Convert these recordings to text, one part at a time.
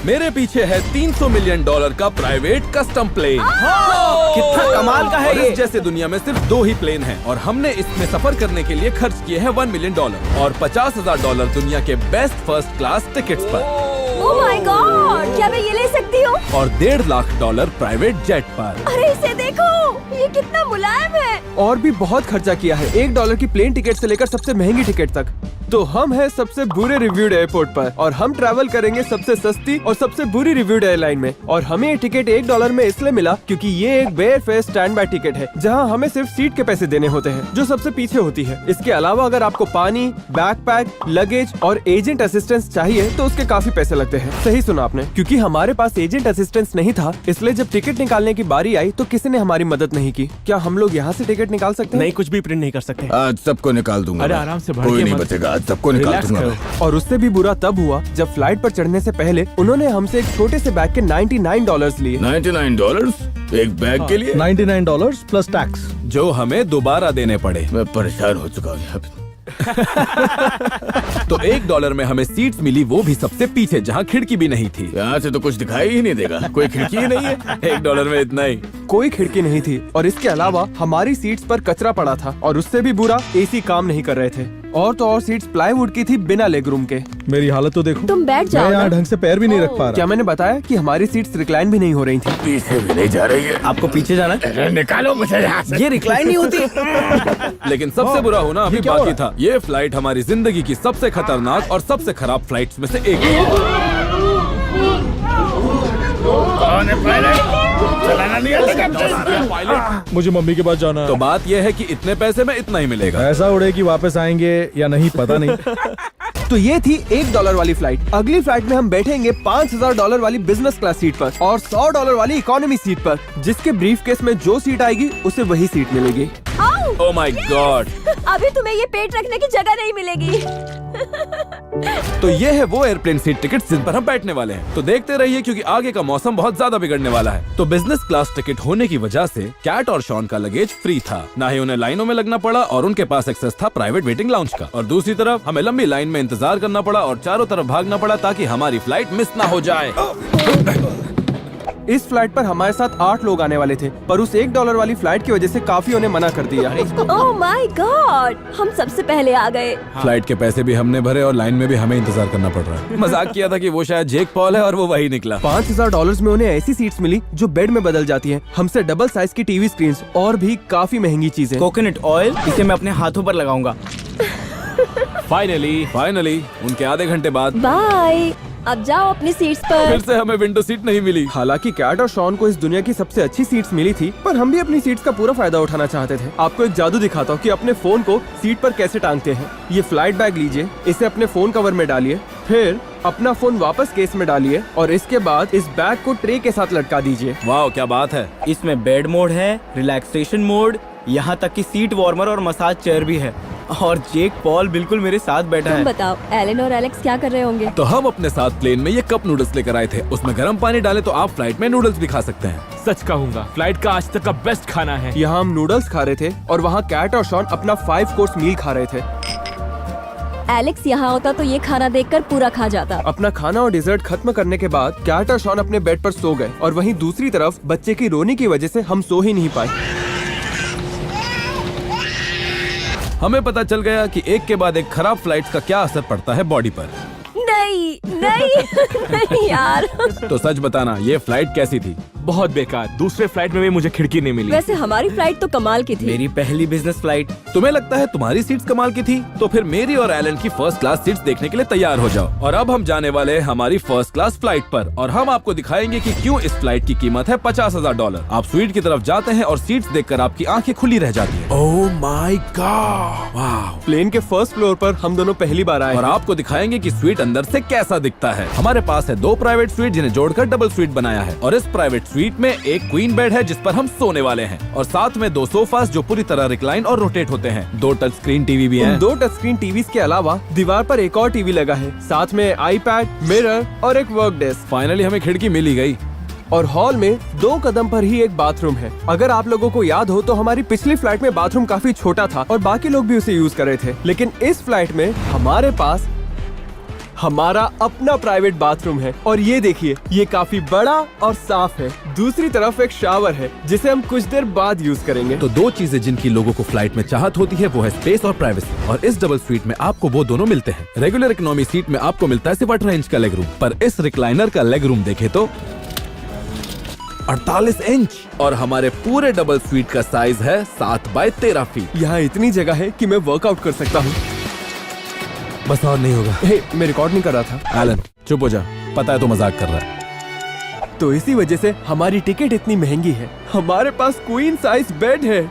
मेरे पीछे है $300 मिलियन का प्राइवेट कस्टम प्लेन। कितना कमाल का है और ये। इस जैसे दुनिया में सिर्फ 2 ही प्लेन हैं और हमने इसमें सफर करने के लिए खर्च किए हैं $1 मिलियन और $50,000 दुनिया के बेस्ट फर्स्ट क्लास टिकट्स पर ओह माय गॉड, क्या मैं ये ले सकती हूँ? और $1.5 लाख प्राइवेट जेट पर। अरे इसे देखो, ये कितना मुलायम है। और भी बहुत खर्चा किया है, $1 की प्लेन टिकट से लेकर सबसे महंगी टिकट तक। तो हम हैं सबसे बुरे रिव्यूड एयरपोर्ट पर और हम ट्रैवल करेंगे सबसे सस्ती और सबसे बुरी रिव्यूड एयरलाइन में। और हमें ये टिकट $1 में इसलिए मिला क्योंकि ये एक bare fare standby ticket है, जहां हमें सिर्फ सीट के पैसे देने होते हैं, जो सबसे पीछे होती है। इसके अलावा अगर आपको पानी, बैकपैक, लगेज और एजेंट असिस्टेंस चाहिए तो उसके काफी पैसे लगते हैं। सही सुना आपने, क्योंकि हमारे पास एजेंट असिस्टेंस नहीं था, इसलिए जब टिकट निकालने की बारी आई तो किसी ने हमारी मदद नहीं की। क्या हम लोग यहाँ से टिकट निकाल सकते हैं? नहीं, कुछ भी प्रिंट नहीं कर सकते। आज सबको निकाल दूंगा। अरे मैं। आराम से, कोई नहीं बचेगा, आज सबको निकाल रिलैक्स दूंगा। करो। और उससे भी बुरा तब हुआ जब फ्लाइट पर चढ़ने से पहले उन्होंने हमसे एक छोटे से बैग के $99 लिए। $99 एक बैग के लिए? $99 प्लस टैक्स, जो हमें दोबारा देने पड़े। मैं परेशान हो चुका हूँ। तो $1 में हमें सीट्स मिली, वो भी सबसे पीछे जहाँ खिड़की भी नहीं थी। यहाँ से तो कुछ दिखाई ही नहीं देगा, कोई खिड़की ही नहीं है। $1 में इतना ही। कोई खिड़की नहीं थी और इसके अलावा हमारी सीट्स पर कचरा पड़ा था और उससे भी बुरा एसी काम नहीं कर रहे थे। और तो और सीट्स प्लाईवुड की थी बिना लेग रूम के। मेरी हालत तो देखो। तुम बैठ जाओ मैं ना। यहाँ ढंग से पैर भी नहीं रख पा रहा। क्या मैंने बताया कि हमारी सीट्स रिक्लाइन भी नहीं हो रही थी? पीछे भी नहीं जा रही है। आपको पीछे जाना है? अरे निकालो मुझे यहाँ से। ये रिक्लाइन नहीं होती। लेकिन सबसे बुरा होना अभी क्या बाकी हुआ? था। ये फ्लाइट हमारी जिंदगी की सबसे खतरनाक और सबसे खराब फ्लाइट्स में से एक है। कौन है पायलट? चलाना नहीं आता। मुझे मम्मी के पास जाना है। तो बात यह है कि इतने पैसे में इतना ही मिलेगा। ऐसा उड़े कि वापस आएंगे या नहीं पता नहीं। तो ये थी $1 वाली फ्लाइट। अगली फ्लाइट में हम बैठेंगे $5,000 वाली बिजनेस क्लास सीट पर और $100 वाली इकोनॉमी सीट पर, जिसके ब्रीफकेस में जो सीट आएगी उसे वही सीट मिलेगी। ओह माय गॉड। अभी तुम्हें ये पेट रखने की जगह नहीं मिलेगी। तो ये है वो एयरप्लेन सीट टिकट जिन पर हम बैठने वाले हैं। तो देखते रहिए क्योंकि आगे का मौसम बहुत ज्यादा बिगड़ने वाला है। तो बिजनेस क्लास टिकट होने की वजह से कैट और शॉन का लगेज फ्री था, ना ही उन्हें लाइनों में लगना पड़ा और उनके पास एक्सेस था प्राइवेट वेटिंग लाउंज का। और दूसरी तरफ हमें लंबी लाइन में इंतजार करना पड़ा और चारों तरफ भागना पड़ा ताकि हमारी फ्लाइट मिस ना हो जाए। इस फ्लाइट पर हमारे साथ 8 लोग आने वाले थे, पर उस $1 वाली फ्लाइट की वजह से काफी ने मना कर दिया। ओह माय गॉड, हम सबसे पहले आ गए। फ्लाइट के पैसे भी हमने भरे और लाइन में भी हमें इंतजार करना पड़ रहा है। मजाक किया था कि वो शायद जेक पॉल है और वो वही निकला। $5,000 में उन्हें ऐसी सीट्स मिली जो बेड में बदल जाती हैं, हमसे डबल साइज की टीवी स्क्रीन और भी काफी महंगी चीजें। कोकोनट ऑयल, इसे मैं अपने हाथों पर लगाऊंगा। फाइनली उनके आधे घंटे बाद बाय, अब जाओ अपनी सीट्स फिर पर। से हमें विंडो सीट नहीं मिली। हालांकि कैट और शॉन को इस दुनिया की सबसे अच्छी सीट्स मिली थी, पर हम भी अपनी सीट्स का पूरा फायदा उठाना चाहते थे। आपको एक जादू दिखाता हूँ कि अपने फोन को सीट पर कैसे टांगते हैं। ये फ्लाइट बैग लीजिए, इसे अपने फोन कवर में डालिए, फिर अपना फोन वापस केस में डालिए और इसके बाद इस बैग को ट्रे के साथ लटका दीजिए। वाह क्या बात है। इसमें बेड मोड है, रिलैक्सेशन मोड, यहाँ तक कि सीट वार्मर और मसाज चेयर भी है। और जेक पॉल बिल्कुल मेरे साथ बैठा तुम है। बताओ, एलन और एलेक्स क्या कर रहे होंगे? तो हम अपने साथ प्लेन में ये कप नूडल्स लेकर आए थे। उसमें गर्म पानी डालें तो आप फ्लाइट में नूडल्स भी खा सकते हैं। सच कहूंगा, फ्लाइट का आज तक का बेस्ट खाना है। यहाँ हम नूडल्स खा रहे थे और वहाँ कैट और शॉन अपना 5 कोर्स मील खा रहे थे। एलेक्स यहाँ होता तो ये खाना देखकर पूरा खा जाता। अपना खाना और डिजर्ट खत्म करने के बाद कैट और शॉन अपने बेड पर सो गए और वहीं दूसरी तरफ बच्चे की रोने की वजह से हम सो ही नहीं पाए। हमें पता चल गया कि एक के बाद एक खराब फ्लाइट्स का क्या असर पड़ता है बॉडी पर। नहीं नहीं यार। तो सच बताना, ये फ्लाइट कैसी थी? बहुत बेकार। दूसरे फ्लाइट में भी मुझे खिड़की नहीं मिली। वैसे हमारी फ्लाइट तो कमाल की थी। मेरी पहली बिजनेस फ्लाइट। तुम्हें लगता है तुम्हारी सीट्स कमाल की थी? तो फिर मेरी और एलन की फर्स्ट क्लास सीट्स देखने के लिए तैयार हो जाओ। और अब हम जाने वाले हैं हमारी फर्स्ट क्लास फ्लाइट पर और हम आपको दिखाएंगे कि क्यों इस फ्लाइट की कीमत है $50,000। आप स्वीट की तरफ जाते हैं और सीट्स देखकर आपकी आंखें खुली रह जाती हैं। ओह माय गॉड, वाह। प्लेन के फर्स्ट फ्लोर पर हम दोनों पहली बार आए और आपको दिखाएंगे कि स्वीट अंदर से कैसा दिखता है। हमारे पास है 2 प्राइवेट स्वीट जिन्हें जोड़कर डबल स्वीट बनाया है और इस प्राइवेट स्वीट में एक क्वीन बेड है जिस पर हम सोने वाले हैं और साथ में 2 सोफास जो पूरी तरह रिक्लाइन और रोटेट होते हैं। 2 टच स्क्रीन टीवी भी हैं। उन 2 टच स्क्रीन टीवीज के अलावा दीवार पर एक और टीवी लगा है, साथ में आईपैड, मिरर और एक वर्क डेस्क। फाइनली हमें खिड़की मिल ही गई। और हॉल में 2 कदम पर ही एक बाथरूम है। अगर आप लोगों को याद हो तो हमारी पिछली फ्लाइट में बाथरूम काफी छोटा था और बाकी लोग भी उसे यूज कर रहे थे, लेकिन इस फ्लाइट में हमारे पास हमारा अपना प्राइवेट बाथरूम है और ये देखिए, ये काफी बड़ा और साफ है। दूसरी तरफ एक शावर है जिसे हम कुछ देर बाद यूज करेंगे। तो दो चीजें जिनकी लोगों को फ्लाइट में चाहत होती है वो है स्पेस और प्राइवेसी, और इस डबल स्वीट में आपको वो दोनों मिलते हैं। रेगुलर इकोनॉमी सीट में आपको मिलता है सिर्फ 18 इंच का लेग रूम, पर इस रिक्लाइनर का लेग रूम देखे तो 48 इंच, और हमारे पूरे डबल स्वीट का साइज है 7 बाय 13 फीट। यहाँ इतनी जगह है कि मैं वर्कआउट कर सकता हूँ। बस और नहीं होगा। हे, मैं रिकॉर्ड नहीं कर रहा था। एलन चुप हो जा, पता है तो मजाक कर रहा है। तो इसी वजह से हमारी टिकट इतनी महंगी है। हमारे पास क्वीन साइज बेड है।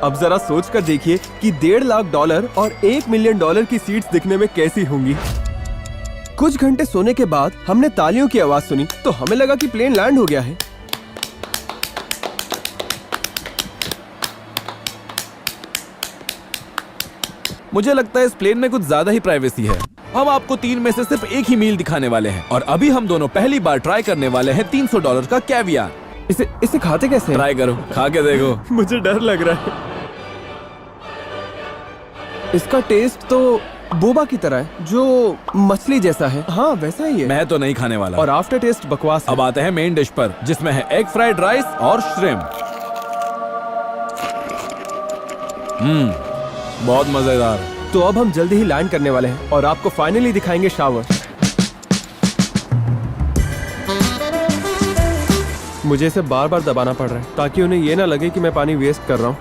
अब जरा सोच कर देखिए कि $1.5 लाख और $1 मिलियन की सीट्स दिखने में कैसी होंगी। कुछ घंटे सोने के बाद हमने तालियों की आवाज सुनी तो हमें लगा कि प्लेन लैंड हो गया है। मुझे लगता है इस प्लेन में कुछ ज्यादा ही प्राइवेसी है। हम आपको 3 में से सिर्फ एक ही मील दिखाने वाले हैं, और अभी हम दोनों पहली बार ट्राई करने वाले हैं $300 का कैवियार। इसे खाते कैसे हैं? ट्राई करो, खा के देखो। मुझे डर लग रहा है। इसका टेस्ट तो बोबा की तरह है, जो मछली जैसा है। हाँ वैसा ही है। मैं तो नहीं खाने वाला। और आफ्टर टेस्ट बकवास है। अब आते हैं मेन डिश पर, जिसमें है एग फ्राइड राइस और श्रिम्प। बहुत मजेदार। तो अब हम जल्दी ही लैंड करने वाले हैं और आपको फाइनली दिखाएंगे शावर। मुझे इसे बार बार दबाना पड़ रहा है ताकि उन्हें ये ना लगे कि मैं पानी वेस्ट कर रहा हूँ।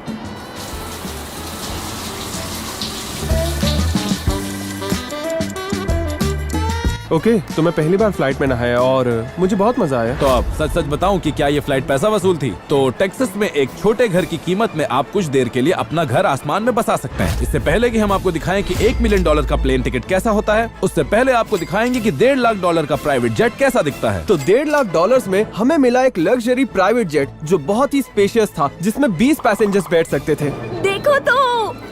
ओके, तो मैं पहली बार फ्लाइट में नहाया और मुझे बहुत मजा आया। तो अब सच सच बताऊं कि क्या ये फ्लाइट पैसा वसूल थी? तो टेक्सास में एक छोटे घर की कीमत में आप कुछ देर के लिए अपना घर आसमान में बसा सकते हैं। इससे पहले कि हम आपको दिखाएं कि $1 मिलियन का प्लेन टिकट कैसा होता है, उससे पहले आपको दिखाएंगे कि $1.5 लाख का प्राइवेट जेट कैसा दिखता है। तो $1.5 लाख में हमें मिला एक लग्जरी प्राइवेट जेट जो बहुत ही स्पेशियस था, जिसमें 20 पैसेंजर्स बैठ सकते थे। देखो तो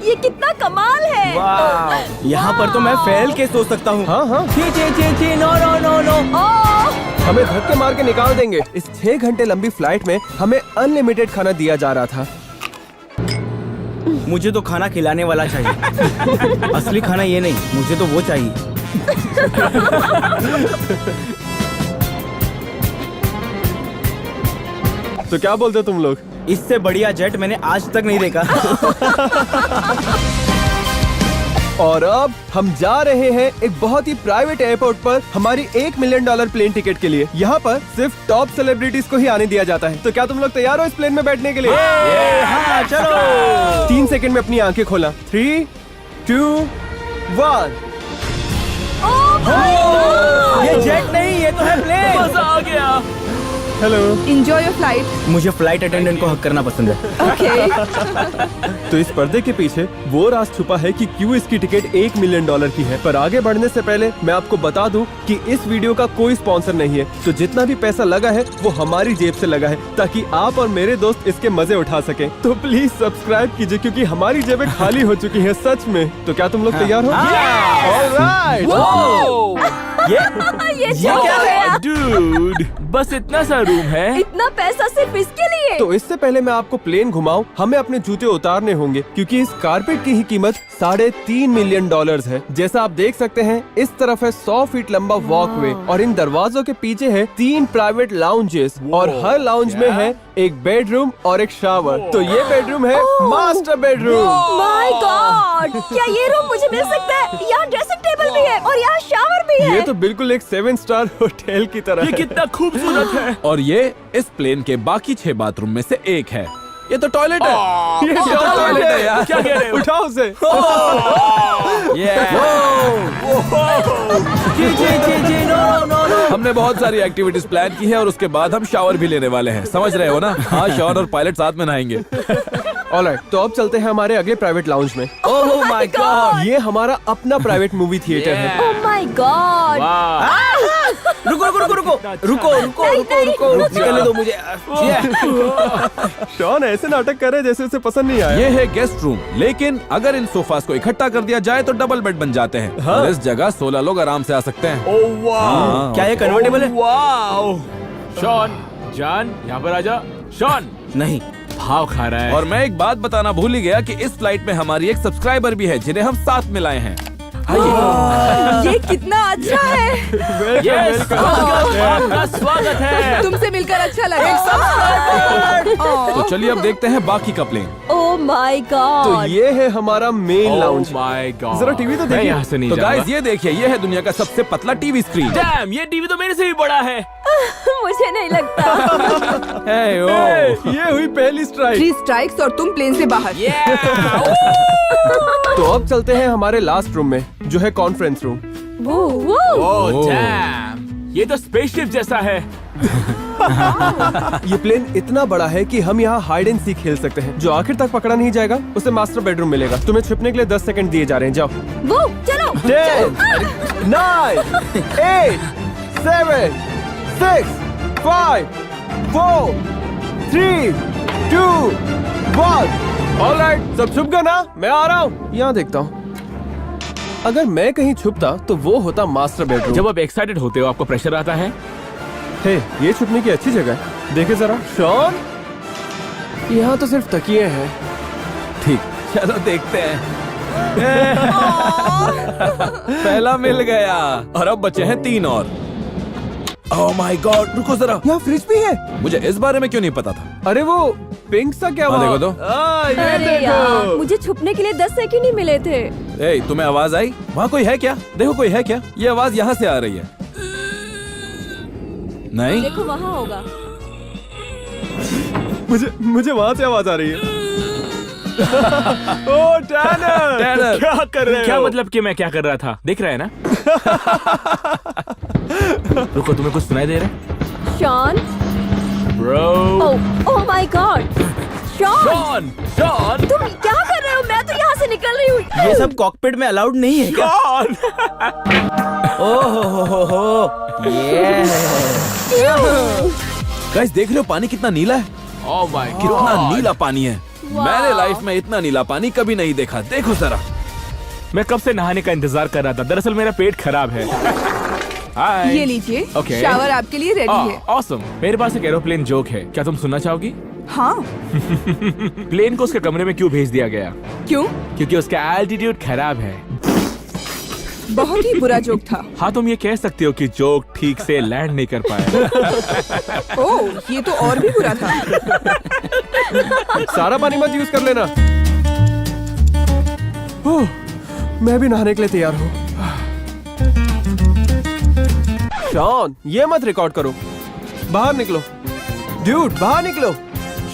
ये कितना कमाल है। यहाँ पर तो मैं फैल के सो सकता हूँ। हाँ हाँ, ची नो नो नो नो। हमें धक्के मार के निकाल देंगे। इस 6 घंटे लंबी फ्लाइट में हमें अनलिमिटेड खाना दिया जा रहा था। मुझे तो खाना खिलाने वाला चाहिए। असली खाना ये नहीं, मुझे तो वो चाहिए। तो क्या बोलते हो तुम लोग? इससे बढ़िया जेट मैंने आज तक नहीं देखा। और अब हम जा रहे हैं एक बहुत ही प्राइवेट एयरपोर्ट पर हमारी $1 मिलियन प्लेन टिकट के लिए। यहाँ पर सिर्फ टॉप सेलिब्रिटीज को ही आने दिया जाता है। तो क्या तुम लोग तैयार हो इस प्लेन में बैठने के लिए? हाँ चलो। 3 सेकंड में अपनी आंखें खोला। 3, 2, 1। ये जेट नहीं, ये तो है प्लेन। मजा आ गया। हेलो। Enjoy your flight. मुझे फ्लाइट अटेंडेंट को हक करना पसंद है। Okay. तो इस पर्दे के पीछे वो राज छुपा है कि क्यों इसकी टिकट $1 मिलियन की है। पर आगे बढ़ने से पहले मैं आपको बता दूं कि इस वीडियो का कोई स्पॉन्सर नहीं है। तो जितना भी पैसा लगा है वो हमारी जेब से लगा है, ताकि आप और मेरे दोस्त इसके मजे उठा सकें। तो प्लीज सब्सक्राइब कीजिए, क्योंकि हमारी जेबें खाली हो चुकी हैं सच में। तो क्या तुम लोग तैयार हो? ऑलराइट। ये क्या है? डूड, बस इतना सा रूम है। इतना पैसा सिर्फ इसके लिए? तो इससे पहले मैं आपको प्लेन घुमाऊं, हमें अपने जूते उतारने होंगे, क्योंकि इस कारपेट की ही कीमत $3.5 मिलियन है। जैसा आप देख सकते हैं, इस तरफ है 100 फीट लंबा वॉकवे और इन दरवाजों के पीछे है 3 प्राइवेट लाउंजेस और हर लाउंज में है एक बेडरूम और एक शावर। तो ये बेडरूम है मास्टर बेडरूम। माय गॉड, क्या ये रूम मुझे मिल सकता है? यहाँ ड्रेसिंग टेबल भी है और यहाँ शावर भी है। ये तो बिल्कुल एक 7 स्टार होटल की तरह ये है। कितना खूबसूरत है। और ये इस प्लेन के बाकी 6 बाथरूम में से एक है। ये तो टॉयलेट है। ये तो टॉयलेट है यार। क्या कह रहे हो? उठाओ उसे। हमने बहुत सारी एक्टिविटीज प्लान की है और उसके बाद हम शावर भी लेने वाले हैं। समझ रहे हो ना? हाँ, शॉन और पायलट साथ में नहाएंगे। ऑलराइट, तो अब चलते हैं हमारे अगले प्राइवेट लाउंज में। ओह माय गॉड, ये हमारा अपना प्राइवेट मूवी थिएटर है। ओह माय गॉड। रुको रुको रुको रुको रुको रुको रुको रुको निकलने दो मुझे। शॉन ऐसे नाटक कर रहे जैसे उसे पसंद नहीं आया। ये है गेस्ट रूम, लेकिन अगर इन सोफास को इकट्ठा कर दिया जाए तो डबल बेड बन जाते हैं। हाँ। और इस जगह 16 लोग आराम से आ सकते हैं। ओह वाह, क्या ये कन्वर्टेबल है? वाओ। शॉन, जान यहाँ पर आजा। शॉन नहीं, भाव खा रहा है। और मैं एक बात बताना भूल ही गया कि इस फ्लाइट में हमारी एक सब्सक्राइबर भी है, जिन्हें हम साथ में लाए हैं। ये कितना अच्छा है। यस, आपका स्वागत है। तुमसे मिलकर अच्छा लगा। तो चलिए अब देखते हैं बाकी का प्लेन। ओह माय तो गॉड। ये है हमारा मेन लाउंज। माय गॉड, जरा टीवी तो मैं देखिए। यहाँ से नहीं तो जाऊंगा। गाइस ये देखिए, ये है दुनिया का सबसे पतला टीवी स्क्रीन। डैम, ये टीवी तो मेरे से भी बड़ा है। मुझे नहीं लगता। हे, ओ। ये हुई पहली स्ट्राइक। 3 स्ट्राइक्स और तुम प्लेन से बाहर। तो अब चलते हैं हमारे लास्ट रूम में, जो है कॉन्फ्रेंस रूम। ओह डैम, ये तो स्पेसशिप जैसा है। ये प्लेन इतना बड़ा है कि हम यहाँ हाइड एंड सीक खेल सकते हैं। जो आखिर तक पकड़ा नहीं जाएगा उसे मास्टर बेडरूम मिलेगा। तुम्हें छिपने के लिए 10 सेकंड दिए जा रहे हैं, जाओ। वो चलो। 10, 9, 8, 7, 6, 5, 4, 3, 2, 1। ऑलराइट, सब छुप गए ना? मैं आ रहा हूँ। यहाँ देखता हूँ। अगर मैं कहीं छुपता तो वो होता मास्टर बेडरूम। जब आप एक्साइटेड होते हो आपको प्रेशर आता है। हे, ये छुपने की अच्छी जगह है। देखे जरा। शॉन, यहाँ तो सिर्फ तकिए हैं। ठीक, चलो देखते हैं। पहला मिल गया और अब बचे हैं 3 और। ओह माय गॉड, रुको जरा, यहाँ फ्रिज भी है। मुझे इस बारे में क्यों नहीं पता था। अरे वो पिंक सा क्या हाँ, हुआ? देखो तो। ये अरे यार, मुझे छुपने के लिए 10 सेकंड ही मिले थे। ए, तुम्हें आवाज आई? वहाँ कोई है क्या? देखो कोई है क्या? ये आवाज यहाँ से आ रही है। नहीं, देखो वहाँ होगा। मुझे वहाँ से आवाज आ रही है। ओह टैनर, टैनर, क्या कर रहे हो? क्या मतलब कि मैं क्या कर रहा था? दिख रहा है ना? रुको, तुम्हें कुछ सुनाई दे रहा है? Sean. Bro, oh my god. Sean, John, John, तुम क्या कर रहे हो? मैं तो यहाँ से निकल रही हूँ। ये सब कॉकपिट में अलाउड नहीं है क्या? जॉन। ओह ये गाइस देख रहे हो पानी कितना नीला है? ओह माय कितना गॉड, नीला पानी है। मैंने लाइफ में इतना नीला पानी कभी नहीं देखा। देखो जरा। मैं कब से नहाने का इंतजार कर रहा था। दरअसल मेरा पेट खराब है। हाय। ये लीजिए, Okay. शावर आपके लिए रेडी है। ऑसम। मेरे पास एक एरोप्लेन जोक है, क्या तुम सुनना चाहोगी? हाँ, प्लेन को उसके कमरे में क्यों भेज दिया गया? क्यों? क्योंकि उसका एल्टीट्यूड खराब है। बहुत ही बुरा जोक था। हाँ, तुम ये कह सकते हो कि जोक ठीक से लैंड नहीं कर पाया। ओह, ये तो और भी बुरा था। सारा पानी मत यूज कर लेना। ओह, मैं भी नहाने के लिए तैयार हूँ। शॉन, ये मत रिकॉर्ड करो। बाहर निकलो। ड्यूड, बाहर निकलो।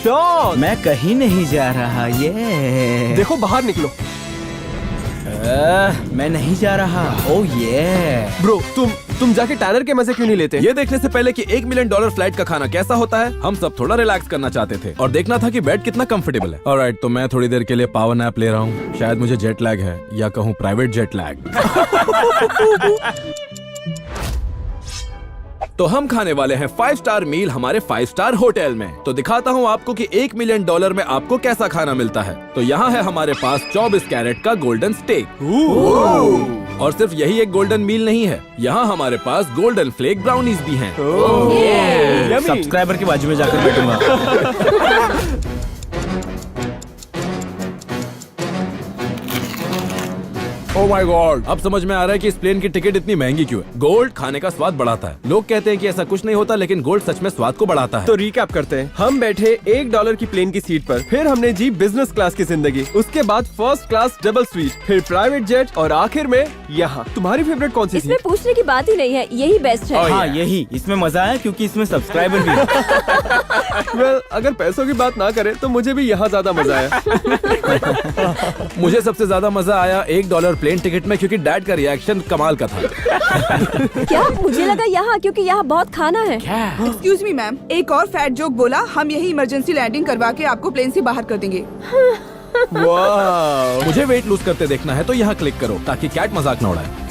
शॉन, मैं कहीं नहीं जा रहा। ये देखो बाहर निकलो। मैं नहीं जा रहा। ओह ये ब्रो, तुम जाके टैनर के मजे क्यों नहीं लेते? ये देखने से पहले कि $1 मिलियन फ्लाइट का खाना कैसा होता है, हम सब थोड़ा रिलैक्स करना चाहते थे और देखना था कि बेड कितना कंफर्टेबल है। ऑलराइट, तो मैं थोड़ी देर के लिए पावर नैप ले रहा हूँ। शायद मुझे जेट लैग है, या कहूँ प्राइवेट जेट लैग। तो हम खाने वाले हैं 5 स्टार मील हमारे 5 स्टार होटल में। तो दिखाता हूँ आपको कि $1 मिलियन में आपको कैसा खाना मिलता है। तो यहाँ है हमारे पास 24 कैरेट का गोल्डन स्टेक। और सिर्फ यही एक गोल्डन मील नहीं है, यहाँ हमारे पास गोल्डन फ्लेक ब्राउनीज भी हैं। यम्मी। सब्सक्राइबर की बाजू में जाकर बैठूंगा। ओह माय गॉड, अब समझ में आ रहा है कि इस प्लेन की टिकट इतनी महंगी क्यों है। गोल्ड खाने का स्वाद बढ़ाता है। लोग कहते हैं कि ऐसा कुछ नहीं होता, लेकिन गोल्ड सच में स्वाद को बढ़ाता है। तो रिकैप करते हैं। हम बैठे $1 की प्लेन की सीट पर, फिर हमने जी बिजनेस क्लास की जिंदगी, उसके बाद फर्स्ट क्लास डबल स्वीट, फिर प्राइवेट जेट और आखिर में यहाँ। तुम्हारी फेवरेट कौन सी थी? इसमें पूछने की बात ही नहीं है, यही बेस्ट है। हाँ यही, इसमें मजा आया क्योंकि इसमें सब्सक्राइबर भी है। Well, अगर पैसों की बात ना करें तो मुझे भी यहाँ ज्यादा मजा आया। मुझे सबसे ज्यादा मजा आया $1 प्लेन टिकट में, क्योंकि डैड का रिएक्शन कमाल का था। क्या? मुझे लगा यहाँ, क्योंकि यहाँ बहुत खाना है। एक्सक्यूज मी मैम, एक और फैट जोक बोला। हम यही इमरजेंसी लैंडिंग करवा के आपको प्लेन से बाहर कर देंगे। वाह, मुझे वेट लूज करते देखना है तो यहाँ क्लिक करो ताकि कैट मजाक न उड़ाए।